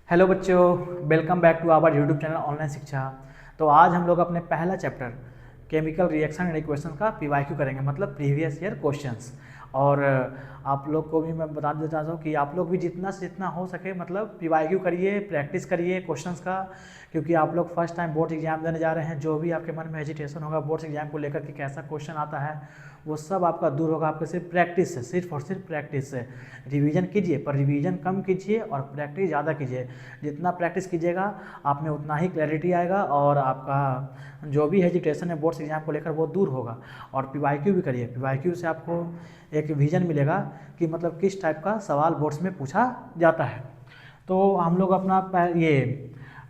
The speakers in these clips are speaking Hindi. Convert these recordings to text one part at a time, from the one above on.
हेलो बच्चों, welcome back to our YouTube channel online Shiksha. तो आज हम लोग अपने पहला chapter chemical reaction and equation का पीवाईक्यू करेंगे, मतलब प्रीवियस ईयर क्वेश्चंस। और आप लोग को भी मैं बता देना चाहता हूँ कि आप लोग भी जितना से जितना हो सके मतलब पीवाईक्यू करिए, प्रैक्टिस करिए क्वेश्चंस का, क्योंकि आप लोग फर्स्ट टाइम बोर्ड एग्जाम देने जा रहे हैं। जो भी आपके मन में हेजिटेशन होगा बोर्ड एग्जाम को लेकर कि कैसा क्वेश्चन आता है, वो सब आपका दूर होगा आपके सिर्फ प्रैक्टिस से, सिर्फ और सिर्फ प्रैक्टिस से। रिवीजन कीजिए, पर रिवीजन कम कीजिए और प्रैक्टिस ज़्यादा कीजिए। जितना प्रैक्टिस कीजिएगा आप में उतना ही क्लैरिटी आएगा और आपका जो भी हेजिटेशन है बोर्ड्स एग्जाम को लेकर वो दूर होगा। और पीवाईक्यू भी करिए, पीवाईक्यू से आपको एक विजन मिलेगा कि मतलब किस टाइप का सवाल बोर्ड्स में पूछा जाता है। तो हम लोग अपना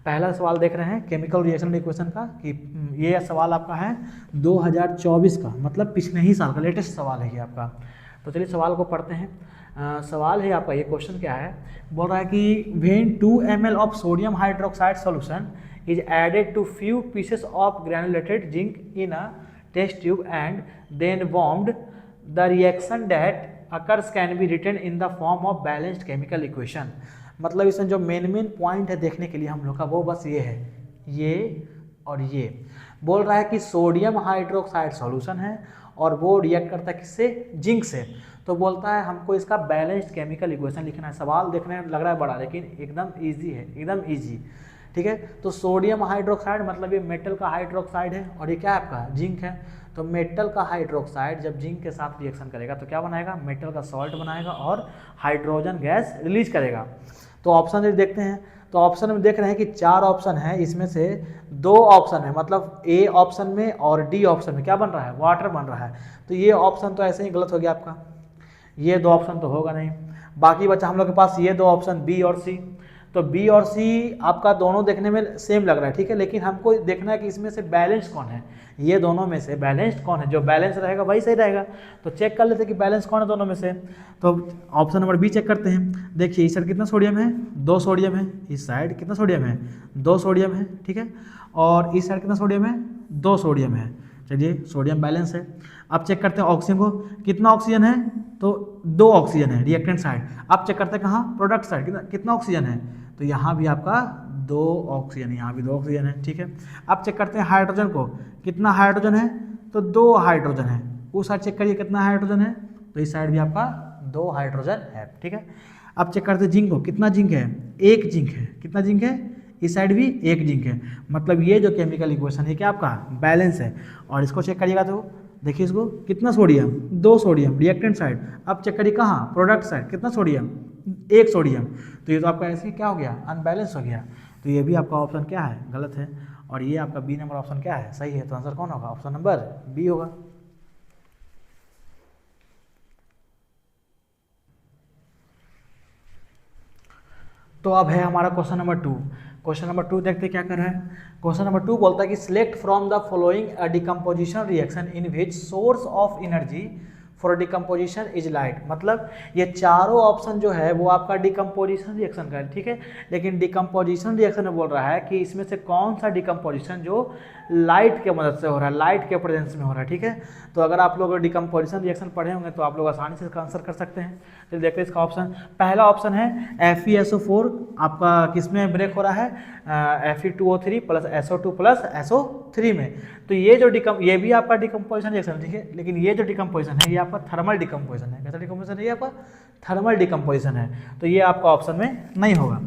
पहला सवाल देख रहे हैं केमिकल रिएक्शन इक्वेशन का, कि ये सवाल आपका है 2024 का, मतलब पिछले ही साल का लेटेस्ट सवाल है ये आपका। तो चलिए सवाल को पढ़ते हैं। सवाल है आपका, ये क्वेश्चन क्या है, बोल रहा है कि when 2 ml of sodium hydroxide solution is added to few pieces of granulated zinc in a test tube and then warmed, the reaction that occurs can be written in the form of balanced chemical equation. मतलब इसमें जो मेन पॉइंट है देखने के लिए हम लोग का, वो बस ये है, ये और ये। बोल रहा है कि सोडियम हाइड्रोक्साइड सॉल्यूशन है और वो रिएक्ट करता है किससे, जिंक से। तो बोलता है हमको इसका बैलेंस्ड केमिकल इक्वेशन लिखना है। सवाल देखने में लग रहा है बड़ा, लेकिन एकदम ईजी है, एकदम ईजी। ठीक है, तो सोडियम हाइड्रोक्साइड मतलब ये मेटल का हाइड्रोक्साइड है और ये क्या है आपका, जिंक है। तो मेटल का हाइड्रोक्साइड जब जिंक के साथ रिएक्शन करेगा तो क्या बनाएगा, मेटल का सॉल्ट बनाएगा और हाइड्रोजन गैस रिलीज करेगा। तो ऑप्शन देखते हैं, तो ऑप्शन में देख रहे हैं कि 4 ऑप्शन है, इसमें से 2 ऑप्शन है, मतलब ए ऑप्शन में और डी ऑप्शन में क्या बन रहा है, वाटर बन रहा है। तो ये ऑप्शन तो ऐसे ही गलत हो गया आपका, ये 2 ऑप्शन तो होगा नहीं। बाकी बचा हम लोग के पास ये 2 ऑप्शन बी और सी। तो बी और सी आपका दोनों देखने में सेम लग रहा है, ठीक है, लेकिन हमको देखना है कि इसमें से बैलेंस कौन है, ये दोनों में से बैलेंस्ड कौन है। जो बैलेंस रहेगा वही सही रहेगा। तो चेक कर लेते हैं कि बैलेंस कौन है दोनों में से। तो ऑप्शन नंबर बी चेक करते हैं। देखिए इस साइड कितना सोडियम है, 2 सोडियम है। इस साइड कितना सोडियम है, 2 सोडियम है, ठीक है। और इस साइड कितना सोडियम है, 2 सोडियम है। चलिए सोडियम बैलेंस है। अब चेक करते हैं ऑक्सीजन को, कितना ऑक्सीजन है, तो 2 ऑक्सीजन है रिएक्टेंट साइड। अब चेक करते हैं कहाँ, प्रोडक्ट साइड, कितना ऑक्सीजन है, तो यहाँ भी आपका 2 ऑक्सीजन, यहाँ भी 2 ऑक्सीजन है, ठीक है। अब चेक करते हैं हाइड्रोजन को, कितना हाइड्रोजन है, तो 2 हाइड्रोजन है। उस साइड चेक करिए कितना हाइड्रोजन है, तो इस साइड भी आपका 2 हाइड्रोजन है, ठीक है। अब चेक करते हैं जिंक को, कितना जिंक है, 1 जिंक है। कितना जिंक है, इस साइड भी 1 जिंक है। मतलब ये जो केमिकल इक्वेशन है क्या आपका बैलेंस है। और इसको चेक करिएगा तो देखिए इसको, कितना सोडियम, 2 सोडियम रिएक्टेंट साइड। अब चेक करिए कहाँ, प्रोडक्ट साइड, कितना सोडियम, 1 सोडियम। तो ये तो आपका ऐसे क्या हो गया, अनबैलेंस हो गया। तो ये भी आपका ऑप्शन क्या है, गलत है। और ये आपका बी नंबर ऑप्शन क्या है, सही है। तो आंसर कौन होगा, ऑप्शन नंबर बी होगा। तो अब है हमारा क्वेश्चन नंबर 2। क्वेश्चन नंबर 2 देखते क्या कर रहा है। क्वेश्चन नंबर 2 बोलता है कि select from the following a decomposition reaction in which source of energy for decomposition is light. मतलब ये चारों ऑप्शन जो है वो आपका डिकम्पोजिशन रिएक्शन का है, ठीक है। लेकिन डिकम्पोजिशन रिएक्शन में बोल रहा है कि इसमें से कौन सा डिकम्पोजिशन जो लाइट के मदद से हो रहा है, लाइट के प्रेजेंस में हो रहा है, ठीक है। तो अगर आप लोग डिकम्पोजिशन रिएक्शन पढ़े होंगे तो आप लोग आसानी से इसका आंसर कर सकते हैं। तो देखते हैं इसका ऑप्शन, पहला ऑप्शन है FeSO4 आपका किसमें ब्रेक हो रहा है, Fe2O3 plus SO2 plus SO3 में। तो ये जो ये भी आपका डिकम्पोजिशन रिएक्शन, ठीक है, लेकिन ये जो डिकम्पोजिशन है ये आपका थर्मल डिकम्पोजिशन है। कैसा डिकम्पोजिशन है ये आपका, थर्मल डिकम्पोजिशन है। तो ये आपका ऑप्शन में नहीं होगा।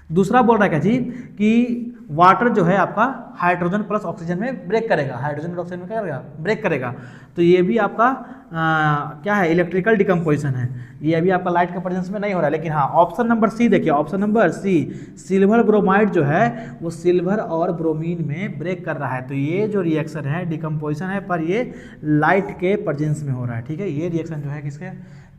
दूसरा बोल रहा है क्या जी, कि वाटर जो है आपका हाइड्रोजन प्लस ऑक्सीजन में ब्रेक करेगा, हाइड्रोजन प्लस ऑक्सीजन में क्या करेगा, ब्रेक करेगा। तो ये भी आपका क्या है, इलेक्ट्रिकल डिकम्पोजिशन है। ये भी आपका लाइट के प्रेजेंस में नहीं हो रहा है। लेकिन हाँ ऑप्शन नंबर सी देखिए, option number C, silver bromide जो है वो सिल्वर और ब्रोमीन में ब्रेक कर रहा है। तो ये जो रिएक्शन है डिकम्पोजिशन है, पर ये लाइट के प्रेजेंस में हो रहा है, ठीक है। ये रिएक्शन जो है किसके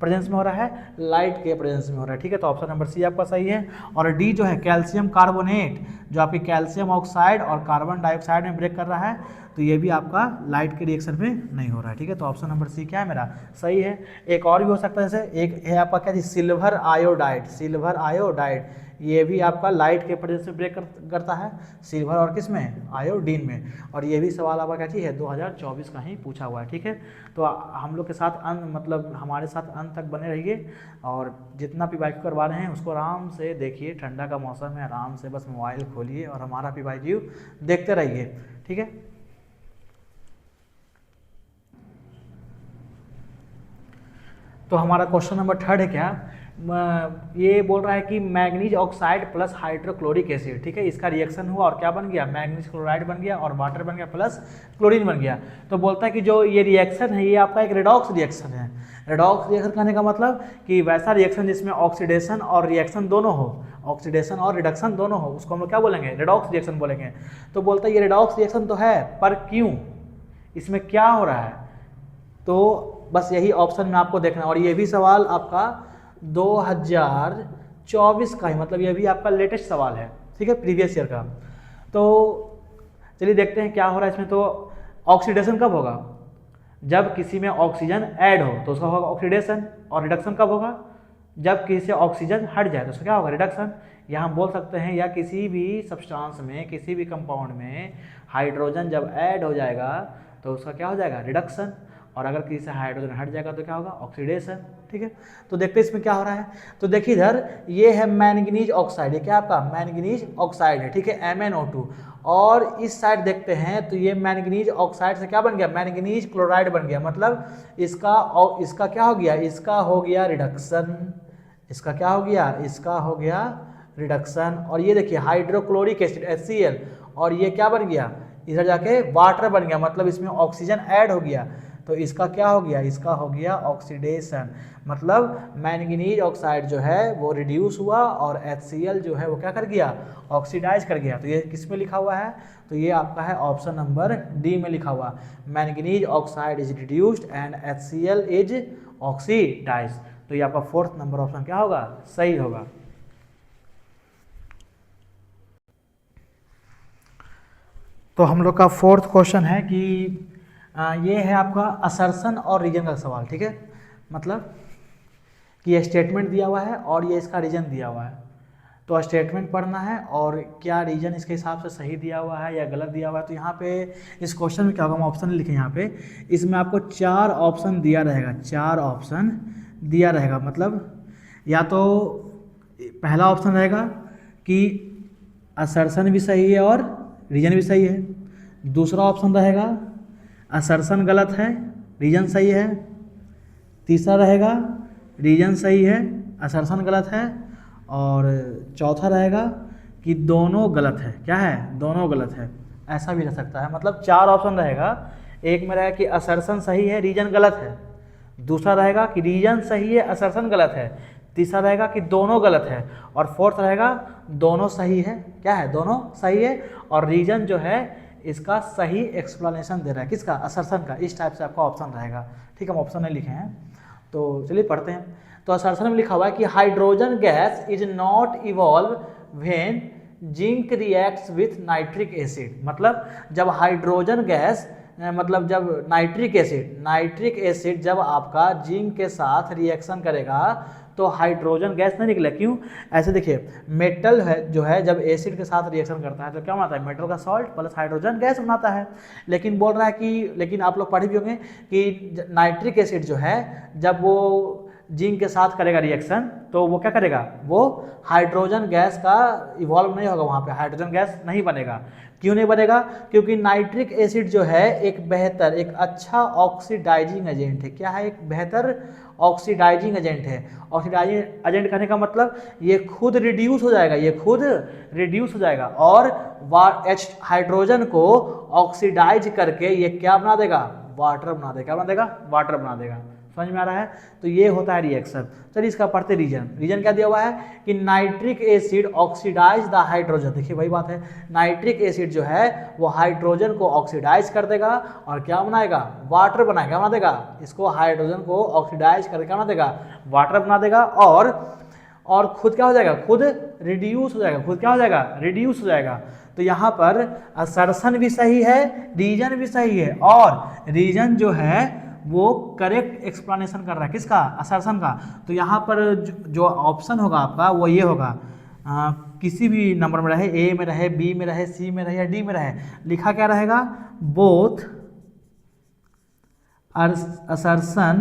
प्रेजेंस में हो रहा है, लाइट के प्रेजेंस में हो रहा है, ठीक है। तो ऑप्शन नंबर सी आपका सही है। और डी जो है कैल्शियम कार्बोनेट, जो आपकी कैल्शियम ऑक्साइड और कार्बन डाइऑक्साइड में ब्रेक कर रहा है, तो ये भी आपका लाइट के रिएक्शन में नहीं हो रहा है, ठीक है। तो ऑप्शन नंबर सी क्या है मेरा, सही है। एक और भी हो सकता है, जैसे एक है आपका क्या चीज, सिल्वर आयोडाइड, सिल्वर आयोडाइड, ये भी आपका लाइट के प्रेजेंस में ब्रेक करता है, सिल्वर और किस में, आयोडीन में। और ये भी सवाल आपका क्या चीज़ है, 2024 का ही पूछा हुआ है, ठीक है। तो हम लोग के साथ मतलब हमारे साथ अंत तक बने रहिए, और जितना PYQ करवा रहे हैं उसको आराम से देखिए, ठंडा का मौसम है, आराम से बस मोबाइल खोलिए और हमारा PYQ देखते रहिए, ठीक है। तो हमारा क्वेश्चन नंबर 3 है क्या, ये बोल रहा है कि manganese oxide plus hydrochloric acid, ठीक है, इसका रिएक्शन हुआ और क्या बन गया, मैग्नीज क्लोराइड बन गया और वाटर बन गया प्लस क्लोरीन बन गया। तो बोलता है कि जो ये रिएक्शन है ये आपका एक रेडॉक्स रिएक्शन है। रेडॉक्स रिएक्शन कहने का मतलब कि वैसा रिएक्शन जिसमें ऑक्सीडेशन और रिएक्शन दोनों हो, ऑक्सीडेशन और रिडक्शन दोनों हो, उसको हम लोग क्या बोलेंगे, रेडॉक्स रिएक्शन बोलेंगे। तो बोलता है ये रेडॉक्स रिएक्शन तो है, पर क्यों, इसमें क्या हो रहा है, तो बस यही ऑप्शन में आपको देखना है। और ये भी सवाल आपका 2024 का ही, मतलब ये भी आपका लेटेस्ट सवाल है, ठीक है, प्रीवियस ईयर का। तो चलिए देखते हैं क्या हो रहा है इसमें। तो ऑक्सीडेशन कब होगा, जब किसी में ऑक्सीजन ऐड हो तो उसका होगा ऑक्सीडेशन, और रिडक्शन कब होगा, जब किसी से ऑक्सीजन हट जाए तो उसका क्या होगा, रिडक्शन। या हम बोल सकते हैं, या किसी भी सब्सटेंस में, किसी भी कंपाउंड में हाइड्रोजन जब ऐड हो जाएगा तो उसका क्या हो जाएगा, रिडक्शन, और अगर किसी से हाइड्रोजन हट जाएगा तो क्या होगा, ऑक्सीडेशन, ठीक है। तो देखते हैं इसमें क्या हो रहा है। तो देखिए इधर ये है मैंगनीज ऑक्साइड, ये क्या आपका मैंगनीज ऑक्साइड है, ठीक है, MnO2। और इस साइड देखते हैं तो ये मैंगनीज ऑक्साइड से क्या बन गया, मैंगनीज क्लोराइड बन गया, मतलब इसका क्या हो गया, इसका हो गया रिडक्शन, इसका क्या हो गया, इसका हो गया रिडक्शन। और ये देखिए हाइड्रोक्लोरिक एसिड HCl, और ये क्या बन गया, इधर जाके वाटर बन गया, मतलब इसमें ऑक्सीजन ऐड हो गया, तो इसका क्या हो गया, इसका हो गया ऑक्सीडेशन। मतलब मैंगनीज ऑक्साइड जो है वो रिड्यूस हुआ और HCl जो है वो क्या कर गया, ऑक्सीडाइज कर गया। तो ये किस में लिखा हुआ है, तो ये आपका है ऑप्शन नंबर डी में लिखा हुआ, manganese oxide is reduced and HCl is oxidise. तो ये आपका 4th नंबर ऑप्शन क्या होगा, सही होगा। तो हम लोग का 4th क्वेश्चन है कि ये है आपका असर्शन और रीजन का सवाल, ठीक है। मतलब कि ये स्टेटमेंट दिया हुआ है और ये इसका रीजन दिया हुआ है, तो स्टेटमेंट पढ़ना है और क्या रीजन इसके हिसाब से सही दिया हुआ है या गलत दिया हुआ है। तो यहाँ पे इस क्वेश्चन में क्या होगा, हम ऑप्शन लिखें यहाँ पे, इसमें आपको 4 ऑप्शन दिया रहेगा, 4 ऑप्शन दिया रहेगा। मतलब या तो पहला ऑप्शन रहेगा कि असर्शन भी सही है और रीजन भी सही है, दूसरा ऑप्शन रहेगा असर्शन गलत है, रीजन सही है, तीसरा रहेगा रीजन सही है, असर्शन गलत है, और चौथा रहेगा कि दोनों गलत है। क्या है, दोनों गलत है, ऐसा भी रह सकता है। मतलब 4 ऑप्शन रहेगा, एक में रहेगा कि असर्शन सही है, रीजन गलत है, दूसरा रहेगा कि रीजन सही है, असर्शन गलत है, तीसरा रहेगा कि दोनों गलत है, और 4th रहेगा दोनों सही है। क्या है, दोनों सही है, और रीजन जो है इसका सही एक्सप्लेनेशन दे रहा है, किसका, असर्शन का। इस टाइप से आपका ऑप्शन रहेगा, ठीक है। हम ऑप्शन नहीं लिखे हैं, तो चलिए पढ़ते हैं। तो असर्शन में लिखा हुआ है कि hydrogen gas is not evolve when zinc reacts with nitric acid. मतलब जब हाइड्रोजन गैस, मतलब जब नाइट्रिक एसिड जब आपका जिंक के साथ रिएक्शन करेगा तो हाइड्रोजन गैस नहीं निकले। क्यों, ऐसे देखिए, मेटल है जो है जब एसिड के साथ रिएक्शन करता है तो क्या बनाता है, मेटल का सॉल्ट प्लस हाइड्रोजन गैस बनाता है। लेकिन बोल रहा है कि, लेकिन आप लोग पढ़े भी होंगे कि नाइट्रिक एसिड जो है जब वो जिंक के साथ करेगा रिएक्शन तो वो क्या करेगा, वो हाइड्रोजन गैस का इवॉल्व नहीं होगा, वहाँ पे हाइड्रोजन गैस नहीं बनेगा। क्यों नहीं बनेगा, क्योंकि नाइट्रिक एसिड जो है एक बेहतर, एक अच्छा ऑक्सीडाइजिंग एजेंट है। क्या है, एक बेहतर ऑक्सीडाइजिंग एजेंट है। ऑक्सीडाइजिंग एजेंट कहने का मतलब ये खुद रिड्यूस हो जाएगा, ये खुद रिड्यूस हो जाएगा और हाइड्रोजन को ऑक्सीडाइज करके ये क्या बना देगा, वाटर बना देगा। क्या बना देगा, वाटर बना देगा। समझ में आ रहा है। तो ये होता है रिएक्शन। चलिए इसका पढ़ते रीजन। रीजन क्या दिया हुआ है कि nitric acid oxidise the hydrogen. देखिए वही बात है, नाइट्रिक एसिड जो है वो हाइड्रोजन को ऑक्सीडाइज कर देगा और क्या बनाएगा, वाटर बनाएगा। क्या बना देगा, इसको हाइड्रोजन को ऑक्सीडाइज करके क्या बना देगा, वाटर बना देगा और खुद क्या हो जाएगा, खुद रिड्यूस हो जाएगा। खुद क्या हो जाएगा, रिड्यूस हो जाएगा। तो यहाँ पर असर्शन भी सही है, रीजन भी सही है, और रीजन जो है वो करेक्ट एक्सप्लेनेशन कर रहा है किसका, असर्शन का। तो यहाँ पर जो ऑप्शन होगा आपका वो ये होगा, किसी भी नंबर में रहे, ए में रहे, बी में रहे, सी में रहे या डी में रहे, लिखा क्या रहेगा, both assertion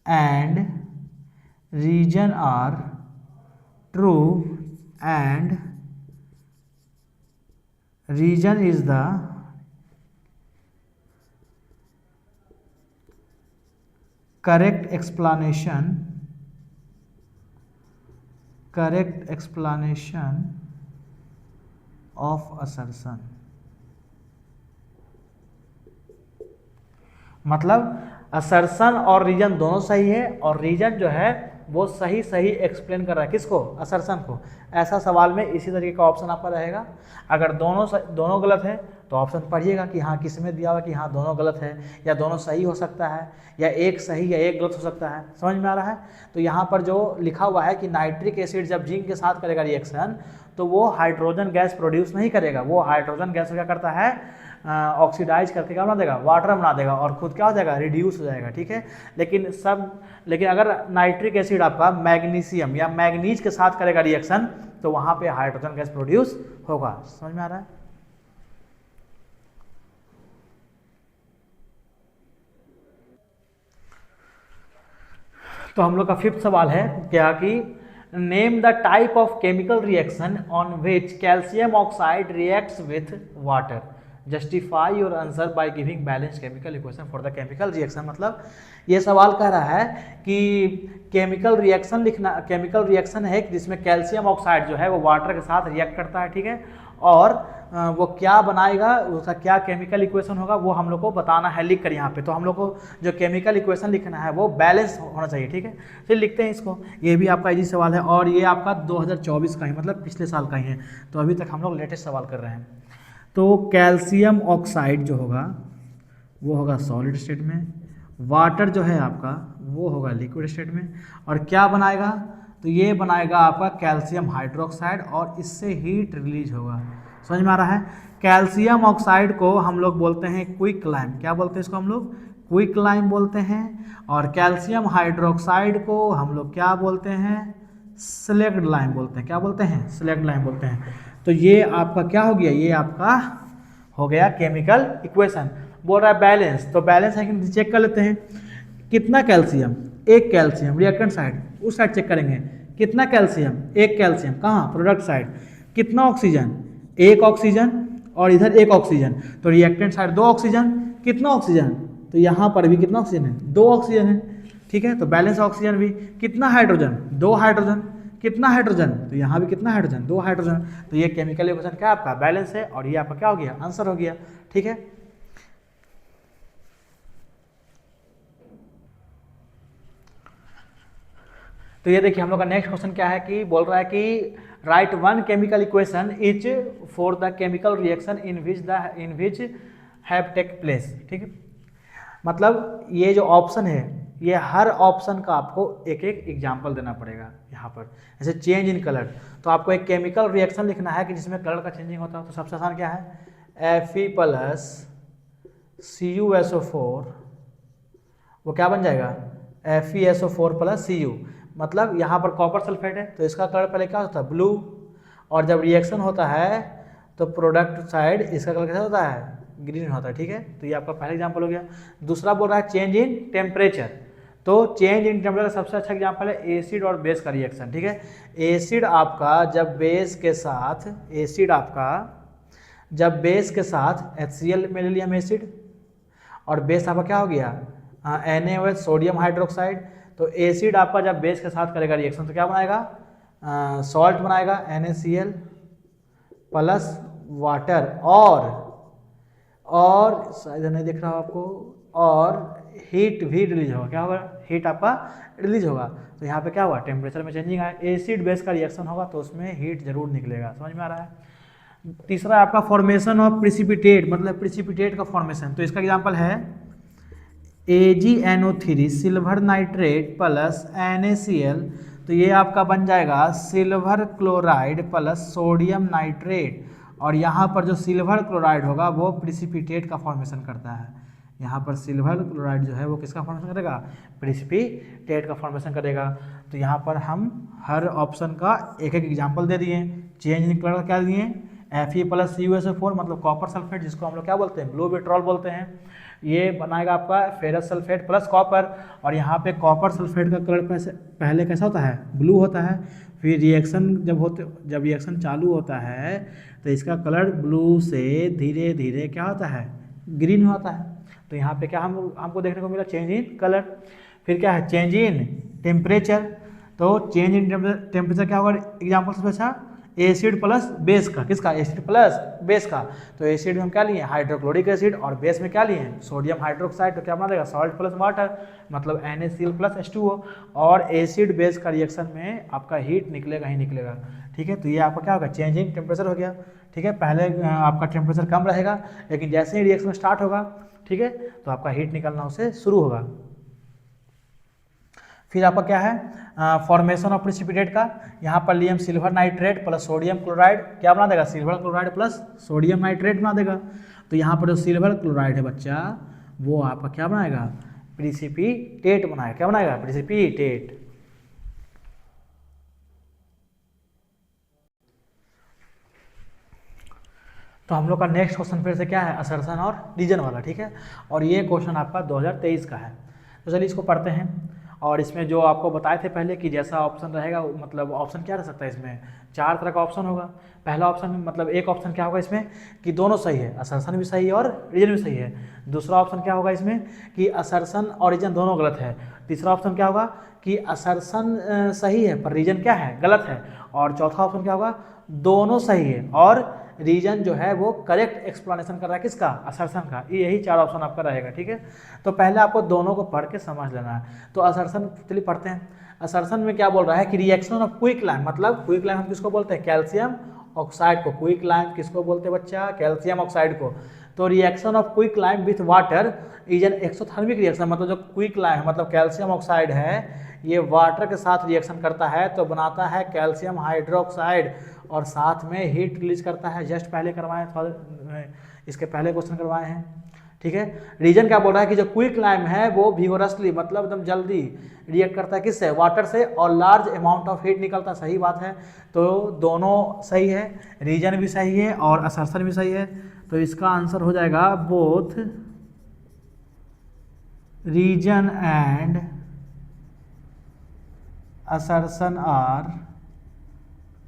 and reason are true and reason is the correct explanation of assertion। मतलब असर्शन और रीजन दोनों सही है, और रीजन जो है वो सही एक्सप्लेन कर रहा है किसको, असर्शन को। ऐसा सवाल में इसी तरीके का ऑप्शन आपका रहेगा। अगर दोनों गलत है तो ऑप्शन पढ़िएगा कि हाँ किस में दिया हुआ कि हाँ दोनों गलत है, या दोनों सही हो सकता है, या एक सही या एक गलत हो सकता है। समझ में आ रहा है। तो यहाँ पर जो लिखा हुआ है कि नाइट्रिक एसिड जब जिंक के साथ करेगा रिएक्शन तो वो हाइड्रोजन गैस प्रोड्यूस नहीं करेगा, वो हाइड्रोजन गैस क्या करता है, ऑक्सीडाइज करके क्या बना देगा, वाटर बना देगा, और खुद क्या हो जाएगा, रिड्यूस हो जाएगा। ठीक है, लेकिन अगर नाइट्रिक एसिड आपका मैग्नीशियम या मैग्नीज के साथ करेगा रिएक्शन तो वहां पे हाइड्रोजन गैस प्रोड्यूस होगा। समझ में आ रहा है। तो हम लोग का 5th सवाल है क्या कि name the type of chemical reaction on which calcium oxide reacts with water, justify your answer by giving balance chemical equation for the chemical reaction. मतलब ये सवाल कह रहा है कि केमिकल रिएक्शन है जिसमें कैल्शियम ऑक्साइड जो है वो वाटर के साथ रिएक्ट करता है। ठीक है, और वो क्या बनाएगा, उसका क्या केमिकल इक्वेशन होगा वो हम लोग को बताना है लिख कर यहाँ पे। तो हम लोग को जो केमिकल इक्वेशन लिखना है वो बैलेंस होना चाहिए। ठीक है, फिर लिखते हैं इसको। ये भी आपका इजी सवाल है और ये आपका 2024 का ही, मतलब पिछले साल का ही है। तो अभी तक हम लोग लेटेस्ट सवाल कर रहे हैं। तो कैल्शियम ऑक्साइड जो होगा वो होगा सॉलिड स्टेट में, वाटर जो है आपका वो होगा लिक्विड स्टेट में, और क्या बनाएगा, तो ये बनाएगा आपका कैल्शियम हाइड्रोक्साइड, और इससे हीट रिलीज होगा। समझ में आ रहा है। कैल्शियम ऑक्साइड को हम लोग बोलते हैं क्विक लाइम। क्या बोलते हैं इसको हम लोग, क्विक लाइम बोलते हैं। और कैल्शियम हाइड्रोक्साइड को हम लोग क्या बोलते हैं, स्लैग्ड लाइम बोलते हैं। क्या बोलते हैं, स्लैग्ड लाइम बोलते हैं। तो ये आपका क्या हो गया, ये आपका हो गया केमिकल इक्वेशन। बोल रहा है बैलेंस, तो बैलेंस है कि चेक कर लेते हैं। कितना कैल्शियम, एक कैल्शियम रिएक्टेंट साइड, उस साइड चेक करेंगे। कितना कैल्शियम, एक कैल्शियम, कहाँ, प्रोडक्ट साइड। कितना ऑक्सीजन, एक ऑक्सीजन, और इधर एक ऑक्सीजन, तो रिएक्टेंट साइड 2 ऑक्सीजन। कितना ऑक्सीजन, तो यहाँ पर भी कितना ऑक्सीजन है, 2 ऑक्सीजन है। ठीक है, तो बैलेंस ऑक्सीजन भी। कितना हाइड्रोजन, 2 हाइड्रोजन। कितना हाइड्रोजन, तो यहाँ भी कितना हाइड्रोजन, 2 हाइड्रोजन। तो ये केमिकल इक्वेशन क्या आपका बैलेंस है, और ये आपका क्या हो गया, आंसर हो गया। ठीक है, तो ये देखिए हम लोग का नेक्स्ट क्वेश्चन क्या है कि बोल रहा है कि write one chemical equation is for the chemical reaction in which have take place. ठीक है, मतलब ये जो ऑप्शन है ये हर ऑप्शन का आपको एक एक एग्जाम्पल देना पड़ेगा। यहाँ पर जैसे चेंज इन कलर, तो आपको एक केमिकल रिएक्शन लिखना है कि जिसमें कलर का चेंजिंग होता है। तो सबसे आसान क्या है, Fe+CuSO4, वो क्या बन जाएगा, FeSO4+Cu। मतलब यहाँ पर कॉपर सल्फेट है तो इसका कलर पहले क्या होता है, ब्लू, और जब रिएक्शन होता है तो प्रोडक्ट साइड इसका कलर कैसा होता है, ग्रीन होता है। ठीक है, तो ये आपका पहला एग्जांपल हो गया। दूसरा बोल रहा है चेंज इन टेम्परेचर, तो चेंज इन टेम्परेचर सबसे अच्छा एग्जांपल है एसिड और बेस का रिएक्शन। ठीक है, एसिड आपका जब बेस के साथ HCl में ले लिया हम एसिड, और बेस आपका क्या हो गया, NaOH सोडियम हाइड्रोक्साइड। तो एसिड आपका जब बेस के साथ करेगा रिएक्शन तो क्या बनाएगा, सॉल्ट बनाएगा NaCl प्लस वाटर, और इधर नहीं दिख रहा हो आपको, और हीट भी रिलीज होगा। क्या होगा, हीट आपका रिलीज होगा। तो यहाँ पे क्या हुआ, टेम्परेचर में चेंजिंग आया, एसिड बेस का रिएक्शन होगा तो उसमें हीट जरूर निकलेगा। समझ में आ रहा है। तीसरा आपका फॉर्मेशन ऑफ प्रिसिपिटेट, मतलब प्रिसिपिटेट का फॉर्मेशन। तो इसका एग्जांपल है AgNO3 silver nitrate plus NaCl तो ये आपका बन जाएगा silver chloride plus sodium nitrate, और यहाँ पर जो सिल्वर क्लोराइड होगा वो प्रिसिपिटेट का फॉर्मेशन करता है। यहाँ पर सिल्वर क्लोराइड जो है वो किसका फॉर्मेशन करेगा, प्रिसिपिटेट का फॉर्मेशन करेगा। तो यहाँ पर हम हर ऑप्शन का एक एक एग्जांपल दे दिए। चेंज इन कलर क्या दिए, Fe प्लस CuSO4 मतलब कॉपर सल्फेट, जिसको हम लोग क्या बोलते हैं, ब्लू विट्रॉल बोलते हैं। ये बनाएगा आपका फेरस सल्फेट प्लस कॉपर, और यहाँ पे कॉपर सल्फेट का कलर पहले कैसा होता है, ब्लू होता है। फिर रिएक्शन जब रिएक्शन चालू होता है तो इसका कलर ब्लू से धीरे धीरे क्या होता है, ग्रीन होता है। तो यहाँ पे क्या हमको देखने को मिला, चेंज इन कलर। फिर क्या है, चेंज इन टेम्परेचर। तो चेंज इन टेम्परेचर क्या होगा, एग्जाम्पल सबसे अच्छा एसिड प्लस बेस का, किसका, एसिड प्लस बेस का। तो एसिड में हम क्या लिए, हाइड्रोक्लोरिक एसिड, और बेस में क्या लिए, सोडियम हाइड्रोक्साइड। तो क्या बना देगा, सॉल्ट प्लस वाटर मतलब NaCl प्लस H2O। और एसिड बेस का रिएक्शन में आपका हीट निकलेगा ही निकलेगा, ठीक है। तो ये आपका क्या होगा, चेंज इन टेम्परेचर हो गया, ठीक है। पहले आपका टेम्परेचर कम रहेगा, लेकिन जैसे ही रिएक्शन स्टार्ट होगा, ठीक है, तो आपका हीट निकलना उससे शुरू होगा। फिर आपका क्या है, फॉर्मेशन ऑफ प्रिसिपिटेट का। यहाँ पर लिए हम silver nitrate plus sodium chloride, क्या बना देगा, silver chloride plus sodium nitrate बना देगा। तो यहाँ पर जो सिल्वर क्लोराइड है बच्चा, वो आपका क्या बनाएगा, प्रिसिपिटेट बनाएगा। क्या बनाएगा, प्रिसिपिटेट। तो हम लोग का नेक्स्ट क्वेश्चन फिर से क्या है, असर्शन और रीजन वाला, ठीक है। और ये क्वेश्चन आपका 2023 का है। तो चलिए इसको पढ़ते हैं। और इसमें जो आपको बताए थे पहले कि जैसा ऑप्शन रहेगा, मतलब ऑप्शन क्या रह सकता है, इसमें 4 तरह का ऑप्शन होगा। पहला ऑप्शन मतलब एक ऑप्शन क्या होगा इसमें कि दोनों सही है, असर्शन भी सही है और रीजन भी सही है। दूसरा ऑप्शन क्या होगा इसमें कि असर्शन और रीजन दोनों गलत है। तीसरा ऑप्शन क्या होगा कि असर्शन सही है पर रीजन क्या है, गलत है। और चौथा ऑप्शन क्या होगा, दोनों सही है और रीजन जो है वो करेक्ट एक्सप्लेनेशन कर रहा है, किसका, असर्शन का। यही 4 ऑप्शन आपका रहेगा, ठीक है। तो पहले आपको दोनों को पढ़ के समझ लेना है। तो असर्शन चलिए पढ़ते हैं। असर्शन में क्या बोल रहा है कि रिएक्शन ऑफ क्विकलाइम, मतलब क्विकलाइम हम किसको बोलते हैं, कैल्शियम ऑक्साइड को। क्विकलाइम किसको बोलते हैं बच्चा, कैल्शियम ऑक्साइड को। तो reaction of quicklime with water is an exothermic reaction, मतलब जो क्विकलाइम मतलब कैल्शियम ऑक्साइड है, ये वाटर के साथ रिएक्शन करता है तो बनाता है कैल्शियम हाइड्रोक्साइड, और साथ में हीट रिलीज करता है। जस्ट पहले करवाए, इसके पहले क्वेश्चन करवाए हैं, ठीक है। रीजन क्या बोल रहा है कि जो क्विकलाइम है वो विगोरसली मतलब एकदम जल्दी रिएक्ट करता है किससे, वाटर से, और लार्ज अमाउंट ऑफ हीट निकलता है। सही बात है। तो दोनों सही है, रीजन भी सही है और असर्शन भी सही है। तो इसका आंसर हो जाएगा both reason and assertion are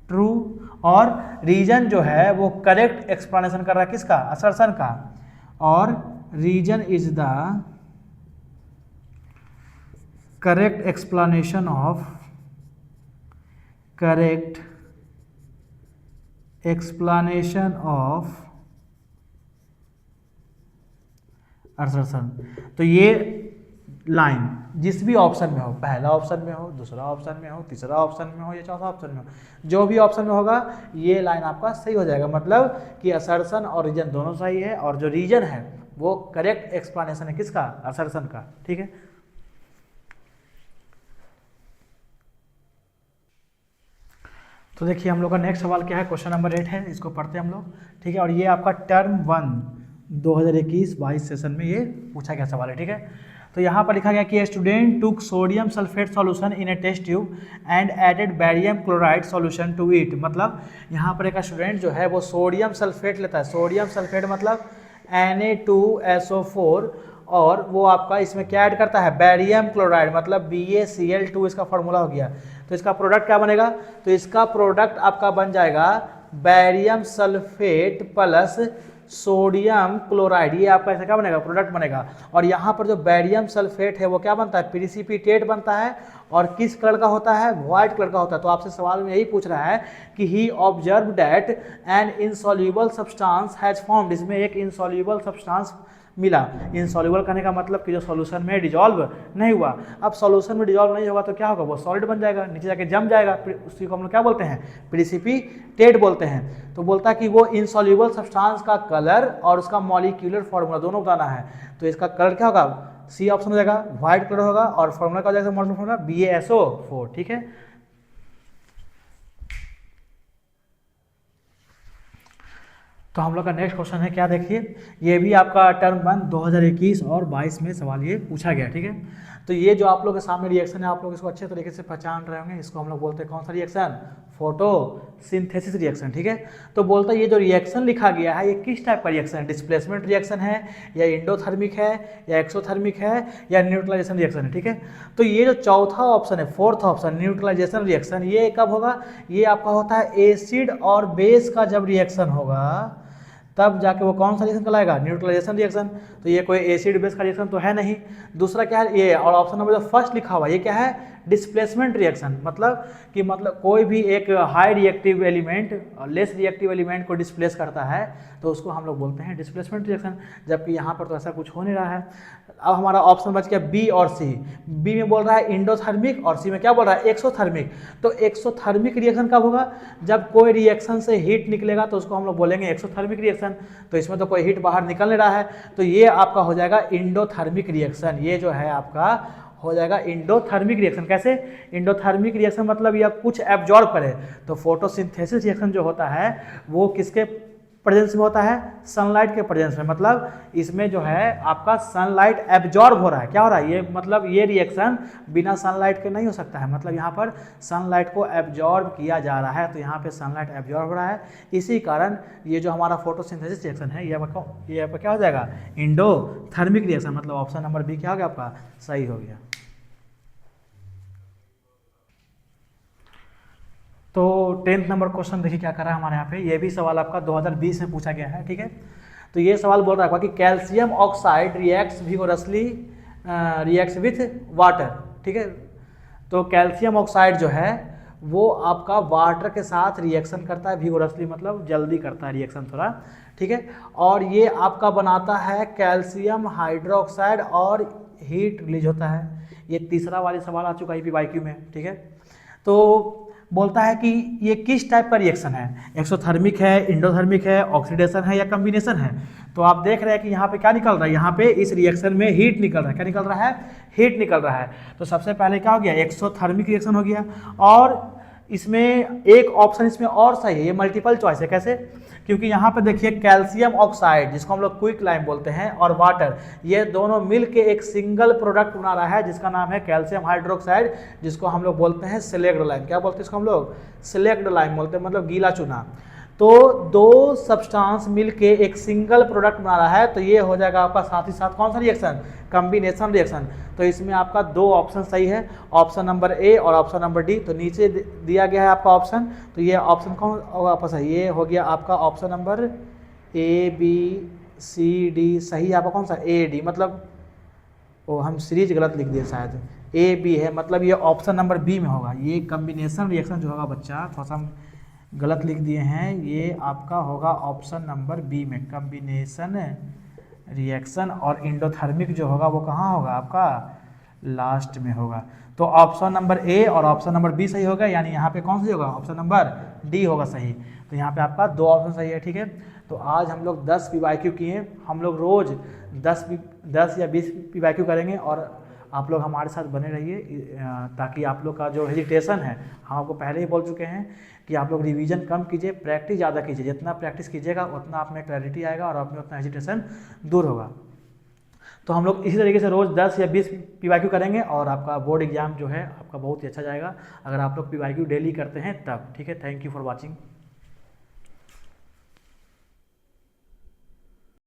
true. और रीजन जो है वो करेक्ट एक्सप्लेनेशन कर रहा है, किसका, असर्शन का। और reason is the correct explanation of assertion. तो ये लाइन जिस भी ऑप्शन में हो, पहला ऑप्शन में हो, दूसरा ऑप्शन में हो, तीसरा ऑप्शन में हो या चौथा ऑप्शन में हो, जो भी ऑप्शन में होगा ये लाइन आपका सही हो जाएगा। मतलब कि असर्शन और रीजन दोनों सही है, और जो रीजन है वो करेक्ट एक्सप्लेनेशन है, किसका, असर्शन का, ठीक है। तो देखिए हम लोग का नेक्स्ट सवाल क्या है, क्वेश्चन नंबर 8 है, इसको पढ़ते हैं हम लोग, ठीक है। और ये आपका टर्म 1 2021-22 सेशन में ये पूछा गया सवाल है, ठीक है। तो यहाँ पर लिखा गया कि student took sodium sulphate solution in a test tube and added barium chloride solution to it. मतलब यहाँ पर एक स्टूडेंट जो है वो सोडियम सल्फेट लेता है। सोडियम सल्फेट मतलब Na2SO4, और वो आपका इसमें क्या ऐड करता है, बैरियम क्लोराइड मतलब BaCl2, इसका फॉर्मूला हो गया। तो इसका प्रोडक्ट क्या बनेगा, तो इसका प्रोडक्ट आपका बन जाएगा barium sulphate plus sodium chloride. ये आपका ऐसा क्या बनेगा, प्रोडक्ट बनेगा। और यहाँ पर जो बैरियम सल्फेट है वो क्या बनता है, प्रिसिपिटेट बनता है, और किस कलर का होता है, व्हाइट कलर का होता है। तो आपसे सवाल में यही पूछ रहा है कि he observe that an insoluble substance has formed, इसमें एक इनसॉल्युबल सब्सटेंस मिला। इनसॉल्युबल करने का मतलब कि जो सॉल्यूशन में डिजॉल्व नहीं हुआ। अब सॉल्यूशन में डिजॉल्व नहीं होगा तो क्या होगा, वो सॉलिड बन जाएगा, नीचे जाके जम जाएगा, उसी को हम लोग क्या बोलते हैं, प्रिसिपिटेट बोलते हैं। तो बोलता है कि वो इनसॉल्युबल सब्सटेंस का कलर और उसका मॉलिक्यूलर फॉर्मूला दोनों बताना है। तो इसका कलर क्या होगा, सी ऑप्शन हो जाएगा, व्हाइट कलर होगा, और फॉर्मूला क्या हो जाएगा, मॉलिक्यूलर फॉर्मूला BaSO4, ठीक है। तो हम लोग का नेक्स्ट क्वेश्चन है, क्या देखिए, ये भी आपका टर्म 1 2021 और 22 में सवाल ये पूछा गया, ठीक है। तो ये जो आप लोग के सामने रिएक्शन है, आप लोग इसको अच्छे तरीके से पहचान रहे होंगे। इसको हम लोग बोलते हैं कौन सा रिएक्शन, फोटोसिंथेसिस रिएक्शन, ठीक है। तो बोलता है ये जो रिएक्शन लिखा गया है ये किस टाइप का रिएक्शन है, डिस्प्लेसमेंट रिएक्शन है या इंडोथर्मिक है या एक्सोथर्मिक है या न्यूट्रलाइजेशन रिएक्शन है, ठीक है। तो ये जो चौथा ऑप्शन है, फोर्थ ऑप्शन, न्यूट्रलाइजेशन रिएक्शन, ये कब होगा, ये आपका होता है एसिड और बेस का जब रिएक्शन होगा तब जाके वो कौन सा रिएक्शन कहलाएगा, न्यूट्रलाइजेशन रिएक्शन। तो ये कोई एसिड बेस का रिएक्शन तो है नहीं। दूसरा क्या है ये, और ऑप्शन नंबर जो फर्स्ट लिखा हुआ ये क्या है, डिस्प्लेसमेंट रिएक्शन, मतलब कि कोई भी एक high reactive element less reactive element को डिस्प्लेस करता है तो उसको हम लोग बोलते हैं डिस्प्लेसमेंट रिएक्शन, जबकि यहाँ पर तो ऐसा कुछ हो नहीं रहा है। अब हमारा ऑप्शन बच गया बी और सी। बी में बोल रहा है इंडोथर्मिक और सी में क्या बोल रहा है, एक्सोथर्मिक। तो एक्सोथर्मिक रिएक्शन कब होगा, जब कोई रिएक्शन से हीट निकलेगा तो उसको हम लोग बोलेंगे एक्सोथर्मिक रिएक्शन। तो इसमें तो कोई हीट बाहर निकल नहीं रहा है, तो ये आपका हो जाएगा इंडोथर्मिक रिएक्शन। ये जो है आपका हो जाएगा इंडोथर्मिक रिएक्शन। कैसे, इंडोथर्मिक रिएक्शन मतलब यह कुछ एब्जॉर्ब करे। तो फोटोसिंथेसिस रिएक्शन जो होता है वो किसके प्रेजेंस में होता है, सनलाइट के प्रेजेंस में। मतलब इसमें जो है आपका सनलाइट एब्जॉर्ब हो रहा है। क्या हो रहा है ये, मतलब ये रिएक्शन बिना सनलाइट के नहीं हो सकता है, मतलब यहाँ पर सनलाइट को एब्जॉर्ब किया जा रहा है, तो यहाँ पे सनलाइट एब्जॉर्ब हो रहा है। इसी कारण ये जो हमारा फोटोसिंथेसिस रिएक्शन है ये आपका क्या हो जाएगा, इंडोथर्मिक रिएक्शन। मतलब ऑप्शन नंबर बी क्या हो गया आपका, सही हो गया। तो 10th नंबर क्वेश्चन देखिए क्या कर रहा है हमारे यहाँ पे, ये भी सवाल आपका 2020 में पूछा गया है, ठीक है। तो ये सवाल बोल रहा है कि calcium oxide reacts vigorously reacts with water, ठीक है। तो कैल्शियम ऑक्साइड जो है वो आपका वाटर के साथ रिएक्शन करता है विगोरसली, मतलब जल्दी करता है रिएक्शन थोड़ा, ठीक है। और ये आपका बनाता है कैल्शियम हाइड्रोक्साइड और हीट रिलीज होता है। ये तीसरा वाले सवाल आ चुका है PYQ में, ठीक है। तो बोलता है कि ये किस टाइप का रिएक्शन है, एक्सोथर्मिक है, इंडोथर्मिक है, ऑक्सीडेशन है या कॉम्बिनेशन है। तो आप देख रहे हैं कि यहाँ पे क्या निकल रहा है, यहाँ पे इस रिएक्शन में हीट निकल रहा है। क्या निकल रहा है, हीट निकल रहा है। तो सबसे पहले क्या हो गया, एक्सोथर्मिक रिएक्शन हो गया। और इसमें एक ऑप्शन इसमें और सही है, ये मल्टीपल चॉइस है। कैसे, क्योंकि यहाँ पे देखिए कैल्शियम ऑक्साइड जिसको हम लोग क्विक लाइम बोलते हैं और वाटर, ये दोनों मिलके एक सिंगल प्रोडक्ट बना रहा है जिसका नाम है कैल्शियम हाइड्रोक्साइड, जिसको हम लोग बोलते हैं सिलेक्ड लाइम। क्या बोलते हैं इसको हम लोग, सिलेक्ड लाइम बोलते हैं, मतलब गीला चूना। तो दो सब्सटेंस मिलके एक सिंगल प्रोडक्ट बना रहा है, तो ये हो जाएगा आपका साथ ही साथ कौन सा रिएक्शन, कॉम्बिनेशन रिएक्शन। तो इसमें आपका दो ऑप्शन सही है, ऑप्शन नंबर ए और ऑप्शन नंबर डी। तो नीचे दिया गया है आपका ऑप्शन, तो ये ऑप्शन कौन होगा आपका सही, ये हो गया आपका ऑप्शन नंबर ABCD सही है आपका कौन सा, AD, मतलब वो हम सीरीज गलत लिख दिए शायद, AB है, मतलब ये ऑप्शन नंबर बी में होगा। ये कॉम्बिनेशन रिएक्शन जो होगा बच्चा, थोड़ा सा हम गलत लिख दिए हैं, ये आपका होगा ऑप्शन नंबर बी में, कॉम्बिनेशन रिएक्शन। और इंडोथर्मिक जो होगा वो कहाँ होगा आपका, लास्ट में होगा। तो ऑप्शन नंबर ए और ऑप्शन नंबर बी सही होगा, यानी यहाँ पे कौन सही होगा, ऑप्शन नंबर डी होगा सही। तो यहाँ पे आपका दो ऑप्शन सही है, ठीक है। तो आज हम लोग 10 PYQ किए, हम लोग रोज 10 या 20 PYQ करेंगे, और आप लोग हमारे साथ बने रहिए ताकि आप लोग का जो हेजिटेशन है, हम आपको पहले ही बोल चुके हैं कि आप लोग रिवीजन कम कीजिए, प्रैक्टिस ज़्यादा कीजिए। जितना प्रैक्टिस कीजिएगा उतना आप में क्लैरिटी आएगा और आप में उतना हेजिटेशन दूर होगा। तो हम लोग इसी तरीके से रोज़ 10 या 20 PYQ करेंगे और आपका बोर्ड एग्जाम जो है आपका बहुत ही अच्छा जाएगा, अगर आप लोग PYQ डेली करते हैं तब, ठीक है। Thank you for watching.